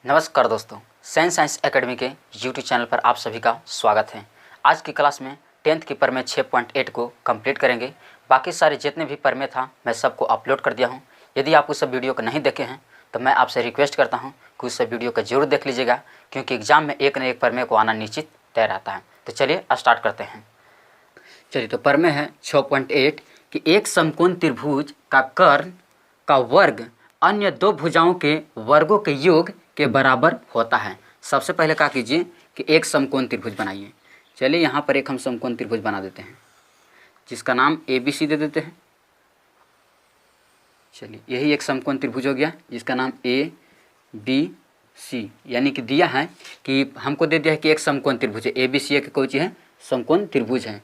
नमस्कार दोस्तों, science academy के यूट्यूब चैनल पर आप सभी का स्वागत है। आज की क्लास में 10th की प्रमेय 6.8 को कंप्लीट करेंगे। बाकी सारे जितने भी प्रमेय था मैं सबको अपलोड कर दिया हूं। यदि आप उस सब वीडियो को नहीं देखे हैं तो मैं आपसे रिक्वेस्ट करता हूं कि उस सब वीडियो को जरूर देख लीजिएगा, क्योंकि एग्जाम में एक न एक प्रमेय को आना निश्चित तय रहता है। तो चलिए स्टार्ट करते हैं। चलिए, तो प्रमेय है 6.8 कि एक समकोण त्रिभुज का कर्ण का वर्ग अन्य दो भुजाओं के वर्गों के योग के बराबर होता है। सबसे पहले क्या कीजिए कि एक समकोण त्रिभुज बनाइए। चलिए, यहाँ पर एक हम समकोण त्रिभुज बना देते हैं जिसका नाम ABC दे देते हैं। चलिए, यही एक समकोण त्रिभुज हो गया जिसका नाम ABC, यानी कि दिया है कि हमको दे दिया है कि एक समकोण त्रिभुज है। ABC एक कोई चीज़ है, समकोण त्रिभुज है।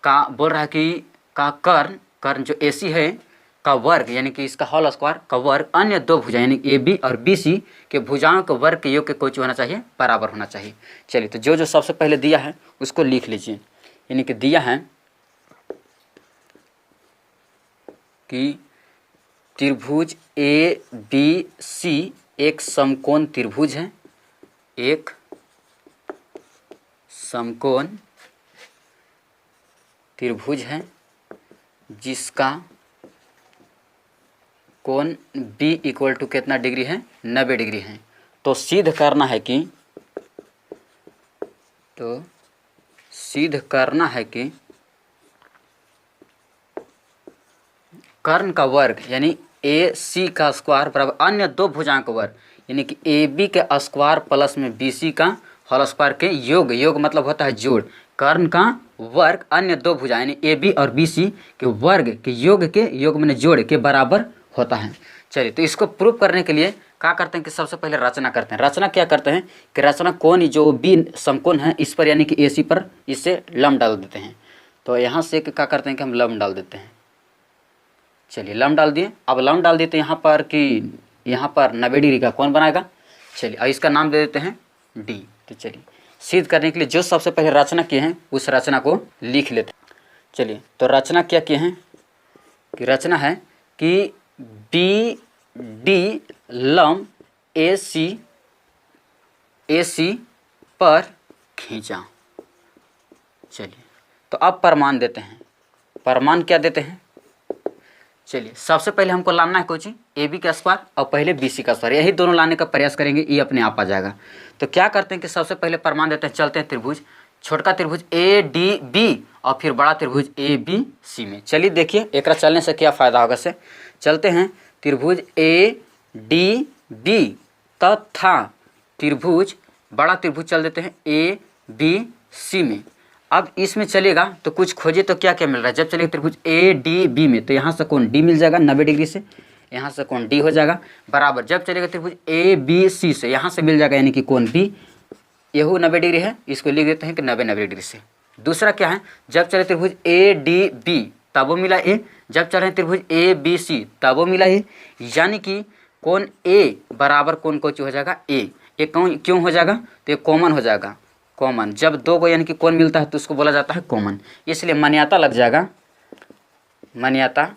का बोल रहा है कि का कर्ण जो AC है का वर्ग, यानी कि इसका होल स्क्वायर का वर्ग अन्य दो भुजा यानी AB और BC के भुजाओं के वर्ग के योग के कोई होना चाहिए, बराबर होना चाहिए। चलिए, तो जो सबसे पहले दिया है उसको लिख लीजिए। यानी कि दिया है कि त्रिभुज ABC एक समकोण त्रिभुज है, एक समकोण त्रिभुज है जिसका कोण B इक्वल टू कितना डिग्री है, 90 डिग्री है। तो सिद्ध करना है कि कर्ण का वर्ग यानी AC का स्क्वायर बराबर अन्य दो भुजाओं का वर्ग, यानी कि AB के स्क्वायर प्लस में BC का होल स्क्वायर के योग मतलब होता है जोड़। कर्ण का वर्ग अन्य दो भुजा यानी AB और BC के वर्ग के योग में जोड़ के बराबर होता है। चलिए, तो इसको प्रूव करने के लिए क्या करते हैं कि सबसे पहले रचना करते हैं। रचना क्या करते हैं कि रचना कोण जो B समकोण है इस पर यानी कि AC पर इससे लंब डाल देते हैं। तो यहाँ से क्या करते हैं कि हम लंब डाल देते हैं। चलिए, लंब डाल दिए। अब लंब डाल देते हैं यहाँ पर कि यहाँ पर 90 डिग्री का कोण बनाएगा। चलिए, और इसका नाम दे देते हैं D। तो चलिए, सिद्ध करने के लिए जो सबसे पहले रचना किए हैं उस रचना को लिख लेते हैं। चलिए, तो रचना क्या किए हैं कि रचना है कि BD लंब AC पर खींचा। चलिए, तो अब प्रमाण देते हैं। प्रमाण क्या देते हैं? चलिए, सबसे पहले हमको लाना है कोई चीज AB का स्क्वायर और पहले BC का स्क्वायर, यही दोनों लाने का प्रयास करेंगे, ये अपने आप आ जाएगा। तो क्या करते हैं कि सबसे पहले प्रमाण देते हैं। चलते हैं त्रिभुज, छोटका त्रिभुज ADB और फिर बड़ा त्रिभुज ABC में। चलिए देखिए एक चलने से क्या फ़ायदा होगा से। चलते हैं त्रिभुज ADB तथा त्रिभुज बड़ा त्रिभुज चल देते हैं ABC में। अब इसमें चलेगा तो कुछ खोजे तो क्या क्या मिल रहा है। जब चलेगा त्रिभुज ADB में तो यहाँ से कोण D मिल जाएगा 90 डिग्री से, यहाँ से कोण D हो जाएगा बराबर। जब चलेगा त्रिभुज ABC से यहाँ से मिल जाएगा यानी कि कोण B, यहू 90 डिग्री है, इसको लिख देते हैं कि 90 डिग्री से। दूसरा क्या है, जब चले त्रिभुज ADB तब वो मिला A, जब चले त्रिभुज ABC तब वो मिला A, यानी कि कोण A बराबर कोण को हो जाएगा A। ये कौन क्यों हो जाएगा तो ये कॉमन हो जाएगा। कॉमन जब दो को यानी कि कोण मिलता है तो उसको बोला जाता है कॉमन, इसलिए मान्यता लग जाएगा। मान्यता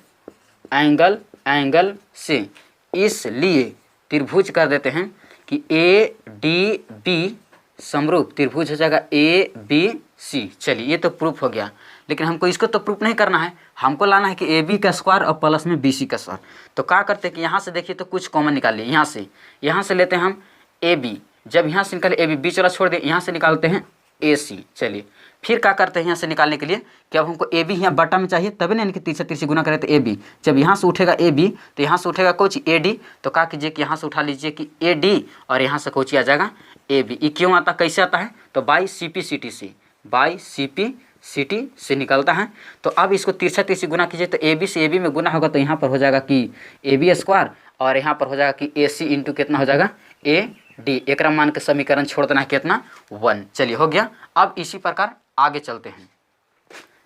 एंगल से, इसलिए त्रिभुज कर देते हैं कि ADB समरूप त्रिभुज हो जाएगा ABC। चलिए, ये तो प्रूफ हो गया, लेकिन हमको इसको तो प्रूफ नहीं करना है, हमको लाना है कि AB का स्क्वायर और प्लस में BC का स्क्वायर। तो क्या करते हैं कि यहाँ से देखिए तो कुछ कॉमन निकाल लिए। यहाँ से लेते हैं हम AB, जब यहाँ से निकाले AB, बीच वाला छोड़ दे, यहाँ से निकालते हैं AC। चलिए, फिर क्या करते हैं यहाँ से निकालने के लिए कि अब हमको AB यहाँ बटा में चाहिए, तभी ना कि तीसरा गुना करें तो AB। जब यहाँ से उठेगा AB तो यहाँ से उठेगा कुछ AD, तो क्या कीजिए कि यहाँ से उठा लीजिए कि AD और यहाँ से कुछ आ जाएगा AB। ये क्यों आता, कैसे आता है तो बाई CP से निकलता है। तो अब इसको तीसरा गुना कीजिए तो AB से AB में गुना होगा तो यहाँ पर हो जाएगा कि AB स्क्वायर और यहाँ पर हो जाएगा कि AC इंटू कितना हो जाएगा AD। एक मान के समीकरण छोड़ देना है कितना 1। चलिए, हो गया। अब इसी प्रकार आगे चलते हैं।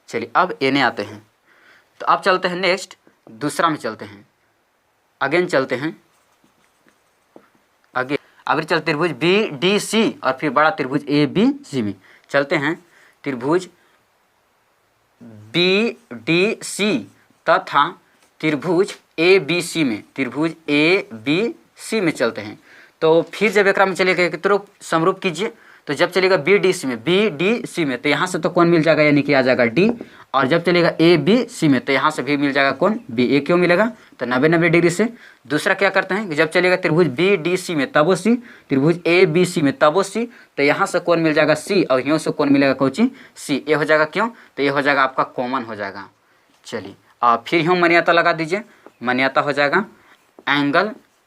चलिए, अब एने आते हैं। तो अब चलते हैं नेक्स्ट दूसरा में चलते हैं, अगेन चलते हैं आगे। अब चलते त्रिभुज BDC और फिर बड़ा त्रिभुज ABC में। चलते हैं त्रिभुज BDC तथा त्रिभुज ABC में, त्रिभुज ABC में चलते हैं। तो फिर जब एक में चलिएगा एक तरफ समरूप कीजिए, तो जब चलेगा बी डी सी में तो यहाँ से तो कौन मिल जाएगा, यानी कि आ जाएगा डी। और जब चलेगा ए बी सी में तो यहाँ से भी मिल जाएगा कौन, बी। ए क्यों मिलेगा, तो 90 डिग्री से। दूसरा क्या करते हैं कि जब चलेगा त्रिभुज बी डी सी में तब वो सी, त्रिभुज ए बी सी में तब वो सी, तो यहाँ से कौन मिल जाएगा सी, और यहाँ से कौन मिलेगा कोची सी। ये हो जाएगा क्यों, तो ये हो जाएगा आपका कॉमन हो जाएगा। चलिए फिर यूँ मान्यता लगा दीजिए, मान्यता हो जाएगा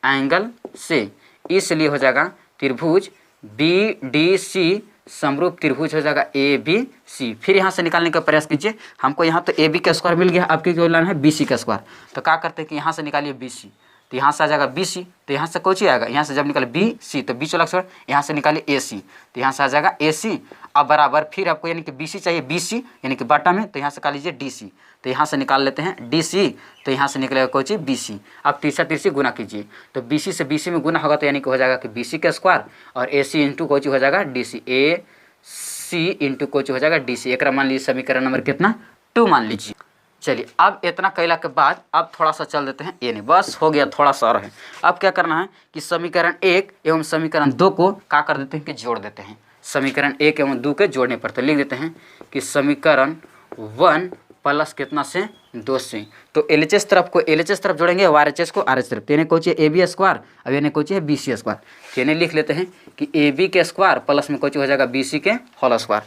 एंगल से, इसलिए हो जाएगा त्रिभुज बी डी सी समरूप त्रिभुज हो जाएगा ए बी सी। फिर यहाँ से निकालने का प्रयास कीजिए, हमको यहाँ तो ए बी का स्क्वायर मिल गया, आपकी जो लाना है बी सी का स्क्वायर। तो क्या करते हैं कि यहाँ से निकालिए बी सी, तो यहाँ से आ जाएगा बी सी, तो यहाँ से कोची आएगा, यहाँ से जब निकाले बी सी तो बीच वाला स्क्वायर, यहाँ से निकालिए ए सी, तो यहाँ से आ जाएगा ए सी। अब बराबर फिर आपको यानी कि बी सी चाहिए, बी सी यानी कि बाटा में, तो यहाँ से निकाल लीजिए डी सी, तो यहाँ से निकाल लेते हैं डी सी, तो यहाँ से निकलेगा कोची बी सी। अब तीसरा गुना कीजिए, तो बी सी से बी सी में गुना होगा, तो यानी कि हो जाएगा कि बी सी का स्क्वायर, और ए सी इंटू कोची हो जाएगा डी सी, ए सी इंटू कोची हो जाएगा डी सी। एक मान लीजिए समीकरण नंबर कितना 2 मान लीजिए। चलिए अब इतना कैला के बाद अब थोड़ा सा चल देते हैं, ये नहीं बस हो गया, थोड़ा सा और है। अब क्या करना है कि समीकरण 1 एवं समीकरण 2 को क्या कर देते हैं कि जोड़ देते हैं। समीकरण 1 एवं 2 के जोड़ने पर तो लिख देते हैं कि समीकरण 1 प्लस कितना से 2 से, तो LHS तरफ को LHS तरफ जोड़ेंगे और RHS को RH तरफ। तेने कोची ए बी स्क्वायर, अब यानी कोची है बी सी स्क्वायर। तेने लिख लेते हैं कि ए बी के स्क्वायर प्लस में कोची हो जाएगा बी सी के होल स्क्वायर।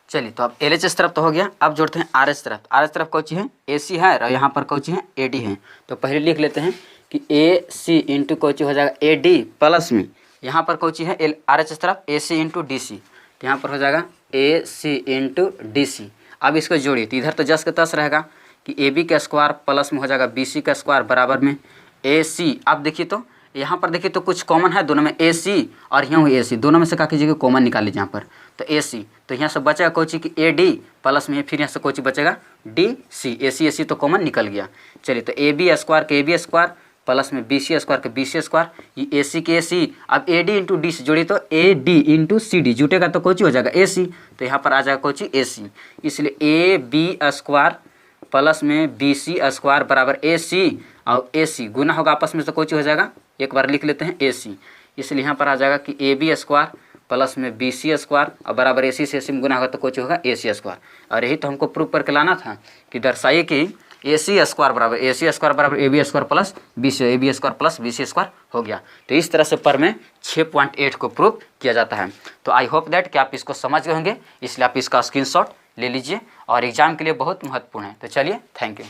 चलिए तो अब LHS तरफ तो हो गया, अब जोड़ते हैं RH तरफ। RH तरफ कोची है AC है और यहाँ पर कोची है AD है। तो पहले लिख लेते हैं कि AC इंटू कोची हो जाएगा AD प्लस में यहाँ पर कोची है RHS तरफ AC इंटू DC, तो यहाँ पर हो जाएगा AC इंटू DC। अब इसको जोड़िए, तो इधर तो जस के तस रहेगा कि AB का स्क्वायर प्लस में हो जाएगा BC का स्क्वायर बराबर में AC। अब देखिए तो यहाँ पर देखिए तो कुछ कॉमन है दोनों में, AC और यहाँ AC, दोनों में से क्या कीजिएगा कॉमन निकाल लीजिए यहाँ पर, तो AC, तो यहाँ से बचेगा कोची की AD प्लस में फिर यहाँ से कोची बचेगा DC, AC तो कॉमन निकल गया। चलिए तो AB स्क्वायर के AB स्क्वायर प्लस में BC स्क्वायर के BC स्क्वायर, ये AC के AC। अब AD इंटू DC जोड़िए तो AD इंटू CD जुटेगा तो कोची हो जाएगा AC, तो यहाँ पर आ जाएगा कोची AC, इसलिए AB स्क्वायर प्लस में BC स्क्वायर बराबर AC, और AC गुना होगा आपस में तो कोची हो जाएगा, एक बार लिख लेते हैं AC, इसलिए यहाँ पर आ जाएगा कि AB स्क्वायर प्लस में BC स्क्वायर और बराबर AC से AC में गुना होगा तो कोची होगा AC स्क्वायर। और यही तो हमको प्रूफ करके लाना था कि दर्शाइए कि AC स्क्वायर बराबर AB square plus AB square plus BC square हो गया। तो इस तरह से पर में 6.8 को प्रूफ किया जाता है। तो आई होप दैट कि आप इसको समझ गए होंगे, इसलिए आप इसका स्क्रीनशॉट ले लीजिए और एग्जाम के लिए बहुत महत्वपूर्ण है। तो चलिए, थैंक यू।